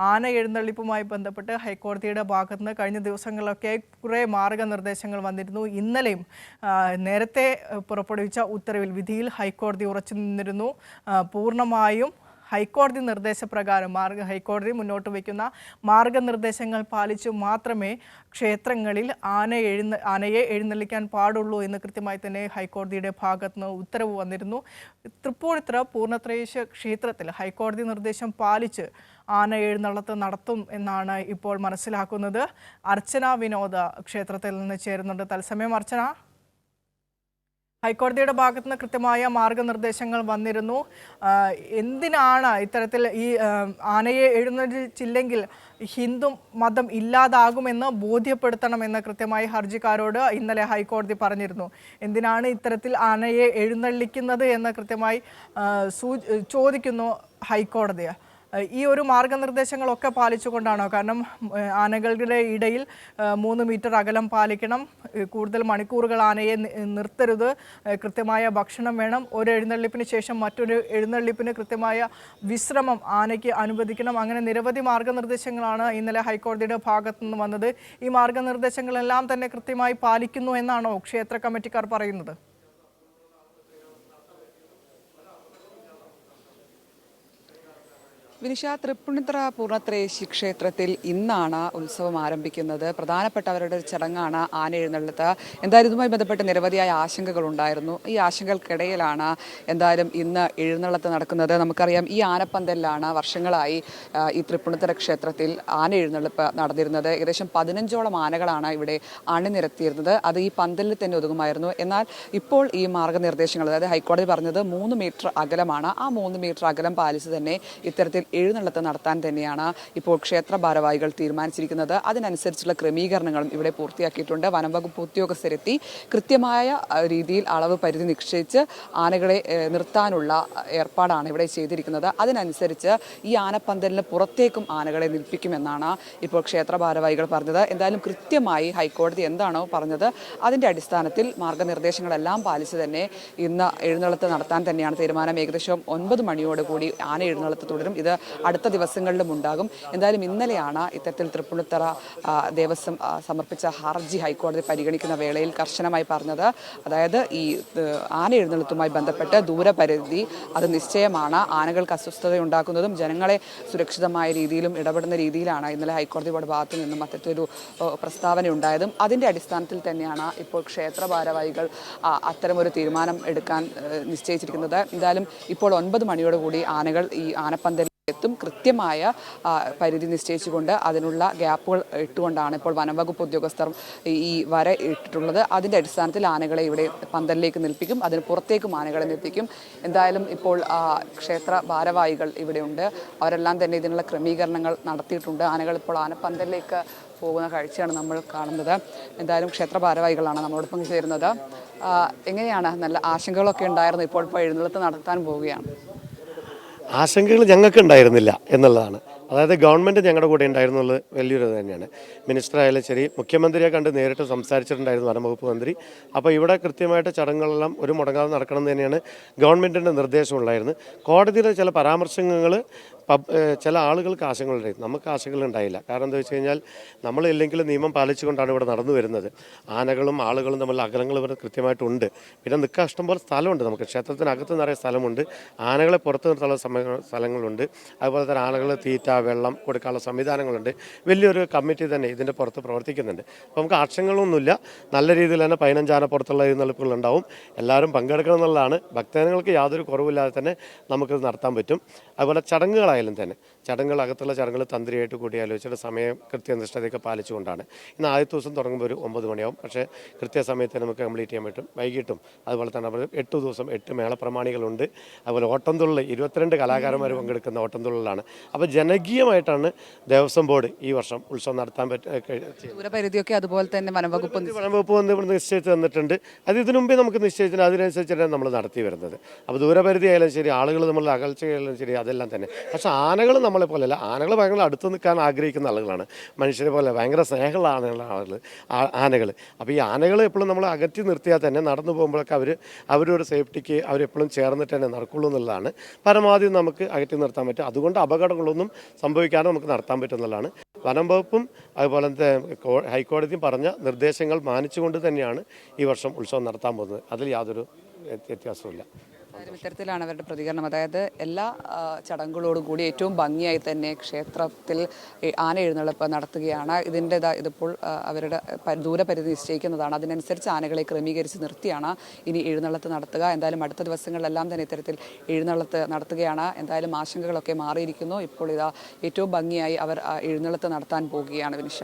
ആന എഴുന്നള്ളിപ്പുമായി ബന്ധപ്പെട്ട് ഹൈക്കോടതിയുടെ ഭാഗത്ത് നിന്ന് കഴിഞ്ഞ ദിവസങ്ങളിലൊക്കെ കുറേ മാർഗനിർദ്ദേശങ്ങൾ വന്നിരുന്നു. ഇന്നലെയും നേരത്തെ പുറപ്പെടുവിച്ച ഉത്തരവിൽ വിധിയിൽ ഹൈക്കോടതി ഉറച്ചു നിന്നിരുന്നു. പൂർണ്ണമായും ഹൈക്കോടതി നിർദ്ദേശപ്രകാരം ഹൈക്കോടതി മുന്നോട്ട് വയ്ക്കുന്ന മാർഗനിർദ്ദേശങ്ങൾ പാലിച്ചു മാത്രമേ ക്ഷേത്രങ്ങളിൽ ആനയെ എഴുന്നള്ളിക്കാൻ പാടുള്ളൂ എന്ന് കൃത്യമായി തന്നെ ഹൈക്കോടതിയുടെ ഭാഗത്തുനിന്ന് ഉത്തരവ് വന്നിരുന്നു. തൃപ്പൂണിത്തുറ പൂർണ്ണത്രയീശ ക്ഷേത്രത്തിൽ ഹൈക്കോടതി നിർദ്ദേശം പാലിച്ച് ആന എഴുന്നള്ളത്ത് നടത്തും എന്നാണ് ഇപ്പോൾ മനസ്സിലാക്കുന്നത്. അർച്ചന വിനോദ് ക്ഷേത്രത്തിൽ നിന്ന് ചേരുന്നുണ്ട്. തത്സമയം അർച്ചന, ഹൈക്കോടതിയുടെ ഭാഗത്തുനിന്ന് കൃത്യമായ മാർഗനിർദ്ദേശങ്ങൾ വന്നിരുന്നു. എന്തിനാണ് ഇത്തരത്തിൽ ഈ ആനയെ എഴുന്നള്ളിച്ചില്ലെങ്കിൽ ഹിന്ദു മതം ഇല്ലാതാകുമെന്ന് ബോധ്യപ്പെടുത്തണമെന്ന് കൃത്യമായി ഹർജിക്കാരോട് ഇന്നലെ ഹൈക്കോടതി പറഞ്ഞിരുന്നു. എന്തിനാണ് ഇത്തരത്തിൽ ആനയെ എഴുന്നള്ളിക്കുന്നത് എന്ന് കൃത്യമായി ചോദിക്കുന്നു ഹൈക്കോടതി. ഈ ഒരു മാർഗനിർദ്ദേശങ്ങളൊക്കെ പാലിച്ചുകൊണ്ടാണോ? കാരണം ആനകളുടെ ഇടയിൽ 3 മീറ്റർ അകലം പാലിക്കണം, കൂടുതൽ മണിക്കൂറുകൾ ആനയെ നിർത്തരുത്, കൃത്യമായ ഭക്ഷണം വേണം, ഒരു എഴുന്നള്ളിപ്പിന് ശേഷം മറ്റൊരു എഴുന്നള്ളിപ്പിന് കൃത്യമായ വിശ്രമം ആനയ്ക്ക് അനുവദിക്കണം. അങ്ങനെ നിരവധി മാർഗനിർദ്ദേശങ്ങളാണ് ഇന്നലെ ഹൈക്കോടതിയുടെ ഭാഗത്തു നിന്ന് വന്നത്. ഈ മാർഗനിർദ്ദേശങ്ങളെല്ലാം തന്നെ കൃത്യമായി പാലിക്കുന്നു എന്നാണോ ക്ഷേത്ര കമ്മിറ്റിക്കാർ പറയുന്നത്? വിനിഷ, തൃപ്പൂണിത്തുറ പൂർണ്ണത്രയീശ ക്ഷേത്രത്തിൽ ഇന്നാണ് ഉത്സവം ആരംഭിക്കുന്നത്. പ്രധാനപ്പെട്ട അവരുടെ ചടങ്ങാണ് ആന എഴുന്നള്ളത്ത്. എന്തായാലും ഇതുമായി ബന്ധപ്പെട്ട് നിരവധിയായ ആശങ്കകൾ ഉണ്ടായിരുന്നു. ഈ ആശങ്കകൾക്കിടയിലാണ് എന്തായാലും ഇന്ന് എഴുന്നള്ളത്ത് നടക്കുന്നത്. നമുക്കറിയാം, ഈ ആനപ്പന്തലിലാണ് വർഷങ്ങളായി ഈ തൃപ്പൂണിത്തുറ ക്ഷേത്രത്തിൽ ആന എഴുന്നള്ളിപ്പ് നടന്നിരുന്നത്. ഏകദേശം 15ഓളം ആനകളാണ് ഇവിടെ അണിനിരത്തിയിരുന്നത്. അത് ഈ പന്തലിൽ തന്നെ ഒതുങ്ങുമായിരുന്നു. എന്നാൽ ഇപ്പോൾ ഈ മാർഗനിർദ്ദേശങ്ങൾ, അതായത് ഹൈക്കോടതി പറഞ്ഞത് 3 മീറ്റർ അകലമാണ്. ആ 3 മീറ്റർ അകലം പാലിച്ച് തന്നെ ഇത്തരത്തിൽ എഴുന്നള്ളത്ത് നടത്താൻ തന്നെയാണ് ഇപ്പോൾ ക്ഷേത്ര ഭാരവാഹികൾ തീരുമാനിച്ചിരിക്കുന്നത്. അതിനനുസരിച്ചുള്ള ക്രമീകരണങ്ങളും ഇവിടെ പൂർത്തിയാക്കിയിട്ടുണ്ട്. വനംവകുപ്പ് ഉദ്യോഗസ്ഥരെത്തി കൃത്യമായ രീതിയിൽ അളവ് പരിധി നിശ്ചയിച്ച് ആനകളെ നിർത്താനുള്ള ഏർപ്പാടാണ് ഇവിടെ ചെയ്തിരിക്കുന്നത്. അതിനനുസരിച്ച് ഈ ആനപ്പന്തലിന് പുറത്തേക്കും ആനകളെ നിൽപ്പിക്കുമെന്നാണ് ഇപ്പോൾ ക്ഷേത്ര ഭാരവാഹികൾ പറഞ്ഞത്. എന്തായാലും കൃത്യമായി ഹൈക്കോടതി എന്താണോ പറഞ്ഞത് അതിൻ്റെ അടിസ്ഥാനത്തിൽ മാർഗനിർദ്ദേശങ്ങളെല്ലാം പാലിച്ച് തന്നെ ഇന്ന് എഴുന്നള്ളത്ത് നടത്താൻ തന്നെയാണ് തീരുമാനം. ഏകദേശം 9 മണിയോടുകൂടി ആന എഴുന്നള്ളത്ത് തുടരും. ഇത് അടുത്ത ദിവസങ്ങളിലും ഉണ്ടാകും. എന്തായാലും ഇന്നലെയാണ് ഇത്തരത്തിൽ തൃപ്പൂണിത്തുറ ദേവസ്വം സമർപ്പിച്ച ഹർജി ഹൈക്കോടതി പരിഗണിക്കുന്ന വേളയിൽ കർശനമായി പറഞ്ഞത്. അതായത് ഈ ആന എഴുന്നള്ളത്തുമായി ബന്ധപ്പെട്ട് ദൂരപരിധി അത് നിശ്ചയമാണ്. ആനകൾക്ക് അസ്വസ്ഥതയുണ്ടാക്കുന്നതും ജനങ്ങളെ സുരക്ഷിതമായ രീതിയിലും ഇടപെടുന്ന രീതിയിലാണ് ഇന്നലെ ഹൈക്കോടതിയുടെ ഭാഗത്തു നിന്നും അത്തരത്തിലൊരു പ്രസ്താവന ഉണ്ടായതും. അതിൻ്റെ അടിസ്ഥാനത്തിൽ തന്നെയാണ് ഇപ്പോൾ ക്ഷേത്ര ഭാരവാഹികൾ അത്തരമൊരു തീരുമാനം എടുക്കാൻ നിശ്ചയിച്ചിരിക്കുന്നത്. എന്തായാലും ഇപ്പോൾ 9 മണിയോടുകൂടി ആനകൾ ഈ ആനപ്പന്തലിൽ എത്തും. കൃത്യമായ പരിധി നിശ്ചയിച്ചുകൊണ്ട് അതിനുള്ള ഗ്യാപ്പുകൾ ഇട്ടുകൊണ്ടാണ് ഇപ്പോൾ വനംവകുപ്പ് ഉദ്യോഗസ്ഥർ ഈ വര ഇട്ടിട്ടുള്ളത്. അതിൻ്റെ അടിസ്ഥാനത്തിൽ ആനകളെ ഇവിടെ പന്തലിലേക്ക് നിൽപ്പിക്കും, അതിന് പുറത്തേക്കും ആനകളെ നിർത്തിക്കും. എന്തായാലും ഇപ്പോൾ ക്ഷേത്ര ഭാരവാഹികൾ ഇവിടെയുണ്ട്. അവരെല്ലാം തന്നെ ഇതിനുള്ള ക്രമീകരണങ്ങൾ നടത്തിയിട്ടുണ്ട്. ആനകൾ ഇപ്പോൾ ആനപ്പന്തലിലേക്ക് പോകുന്ന കാഴ്ചയാണ് നമ്മൾ കാണുന്നത്. എന്തായാലും ക്ഷേത്ര ഭാരവാഹികളാണ് നമ്മളോടൊപ്പം ചേരുന്നത്. എങ്ങനെയാണ്? നല്ല ആശങ്കകളൊക്കെ ഉണ്ടായിരുന്നു. ഇപ്പോൾ എഴുന്നള്ളത്ത് നടത്താൻ പോവുകയാണ്. ആശങ്കകൾ ഞങ്ങൾക്ക് ഉണ്ടായിരുന്നില്ല എന്നുള്ളതാണ്. അതായത് ഗവൺമെൻറ് ഞങ്ങളുടെ കൂടെ ഉണ്ടായിരുന്നുള്ളത് വലിയൊരു തന്നെയാണ്. മിനിസ്റ്റർ ആയാലും ശരി, മുഖ്യമന്ത്രിയെ കണ്ട് നേരിട്ട് സംസാരിച്ചിട്ടുണ്ടായിരുന്നു വനംവകുപ്പ് മന്ത്രി. അപ്പോൾ ഇവിടെ കൃത്യമായിട്ട് ചടങ്ങുകളെല്ലാം ഒരു മുടങ്ങാതെ നടക്കണം എന്ന് തന്നെയാണ് ഗവൺമെൻറ്റിൻ്റെ നിർദ്ദേശമുണ്ടായിരുന്നു. കോടതിയുടെ ചില പരാമർശങ്ങൾ ചില ആളുകൾക്ക് ആശങ്കകളുണ്ടായിരുന്നു, നമുക്ക് ആശങ്കകളുണ്ടായില്ല. കാരണം എന്താ വെച്ച് കഴിഞ്ഞാൽ നമ്മളില്ലെങ്കിൽ നിയമം പാലിച്ചുകൊണ്ടാണ് ഇവിടെ നടന്നു വരുന്നത്. ആനകളും ആളുകളും തമ്മിൽ അകലങ്ങൾ ഇവിടെ കൃത്യമായിട്ടുണ്ട്. പിന്നെ നിൽക്കാൻ ഇഷ്ടംപോലെ സ്ഥലമുണ്ട്. നമുക്ക് ക്ഷേത്രത്തിനകത്ത് നിറയെ സ്ഥലമുണ്ട്, ആനകളെ പുറത്ത് നിർത്താനുള്ള സ്ഥലങ്ങളുണ്ട്. അതുപോലെ തന്നെ ആനകൾ തീറ്റ വെള്ളം കൊടുക്കാനുള്ള സംവിധാനങ്ങളുണ്ട്. വലിയൊരു കമ്മിറ്റി തന്നെ ഇതിൻ്റെ പുറത്ത് പ്രവർത്തിക്കുന്നുണ്ട്. അപ്പോൾ നമുക്ക് ആശങ്കകളൊന്നുമില്ല. നല്ല രീതിയിൽ തന്നെ 15 ആന പുറത്തുള്ള എഴുന്നള്ളിപ്പുകളുണ്ടാവും. എല്ലാവരും പങ്കെടുക്കണം എന്നുള്ളതാണ്. ഭക്തജനങ്ങൾക്ക് യാതൊരു കുറവില്ലാതെ തന്നെ നമുക്കിത് നടത്താൻ പറ്റും. അതുപോലെ ചടങ്ങുകളായാലും തന്നെ ചടങ്ങുകളകത്തുള്ള ചടങ്ങുകൾ തന്ത്രിയായിട്ട് കൂടിയാലോചിച്ചിട്ട് സമയം കൃത്യനിഷ്ഠതയൊക്കെ പാലിച്ചുകൊണ്ടാണ്. ഇന്ന് ആദ്യത്തെ ദിവസം തുടങ്ങുമ്പോൾ ഒരു 9 മണിയാവും. പക്ഷേ കൃത്യസമയത്ത് നമുക്ക് കംപ്ലീറ്റ് ചെയ്യാൻ പറ്റും. വൈകിട്ടും അതുപോലെ തന്നെ 8 ദിവസം 8 മേളപ്രമാണികളുണ്ട്. അതുപോലെ ഓട്ടംതുള്ളൽ 22 കലാകാരന്മാർ പങ്കെടുക്കുന്ന ഓട്ടംതുള്ളലാണ്. അപ്പോൾ ജനകീയമായിട്ടാണ് ദേവസ്വം ബോർഡ് ഈ വർഷം ഉത്സവം നടത്താൻ ദൂരപരിധിയൊക്കെ അതുപോലെ തന്നെ വനംവകുപ്പ് വന്ന് ഇവിടെ നിശ്ചയിച്ച് തന്നിട്ടുണ്ട്. അത് ഇതിനു മുമ്പേ നമുക്ക് നിശ്ചയിച്ചിട്ട് അതിനനുസരിച്ചിട്ടാണ് നമ്മൾ നടത്തി വരുന്നത്. അപ്പോൾ ദൂരപരിധി ആയാലും ശരി, ആളുകൾ നമ്മൾ അകൽച്ചയായാലും ശരി, അതെല്ലാം തന്നെ. പക്ഷേ പക്ഷേ ആനകൾ നമ്മളെ പോലെയല്ല. ആനകൾ ഭയങ്കര അടുത്ത് നിൽക്കാൻ ആഗ്രഹിക്കുന്ന ആളുകളാണ്, മനുഷ്യരെ പോലെ ഭയങ്കര സ്നേഹമുള്ള ആനകൾ. അപ്പോൾ ഈ ആനകൾ എപ്പോഴും നമ്മൾ അകറ്റി നിർത്തിയാൽ തന്നെ നടന്നു പോകുമ്പോഴൊക്കെ അവരൊരു സേഫ്റ്റിക്ക് അവരെപ്പോഴും ചേർന്നിട്ട് തന്നെ നടക്കുള്ളൂ എന്നുള്ളതാണ്. പരമാവധി നമുക്ക് അകറ്റി നിർത്താൻ പറ്റും. അതുകൊണ്ട് അപകടങ്ങളൊന്നും സംഭവിക്കാതെ നമുക്ക് നടത്താൻ പറ്റുന്നതാണ്. വനം വകുപ്പും അതുപോലത്തെ ഹൈക്കോടതിയും പറഞ്ഞ നിർദ്ദേശങ്ങൾ മാനിച്ചുകൊണ്ട് തന്നെയാണ് ഈ വർഷം ഉത്സവം നടത്താൻ പോകുന്നത്. അതിൽ യാതൊരു വ്യത്യാസവുമില്ല. ഇത്തരത്തിലാണ് അവരുടെ പ്രതികരണം. അതായത് എല്ലാ ചടങ്ങുകളോടും കൂടി ഏറ്റവും ഭംഗിയായി തന്നെ ക്ഷേത്രത്തിൽ ആന എഴുന്നള്ളിപ്പ് നടത്തുകയാണ്. ഇതിപ്പോൾ അവരുടെ ദൂരപരിധി നിശ്ചയിക്കുന്നതാണ്. അതിനനുസരിച്ച് ആനകളെ ക്രമീകരിച്ച് നിർത്തിയാണ് ഇനി എഴുന്നള്ളത്ത് നടത്തുക. എന്തായാലും അടുത്ത ദിവസങ്ങളിലെല്ലാം തന്നെ ഇത്തരത്തിൽ എഴുന്നള്ളത്ത് നടത്തുകയാണ്. എന്തായാലും ആശങ്കകളൊക്കെ മാറിയിരിക്കുന്നു. ഇപ്പോൾ ഏറ്റവും ഭംഗിയായി അവർ എഴുന്നള്ളത്ത് നടത്താൻ പോകുകയാണ്. വിനിഷ.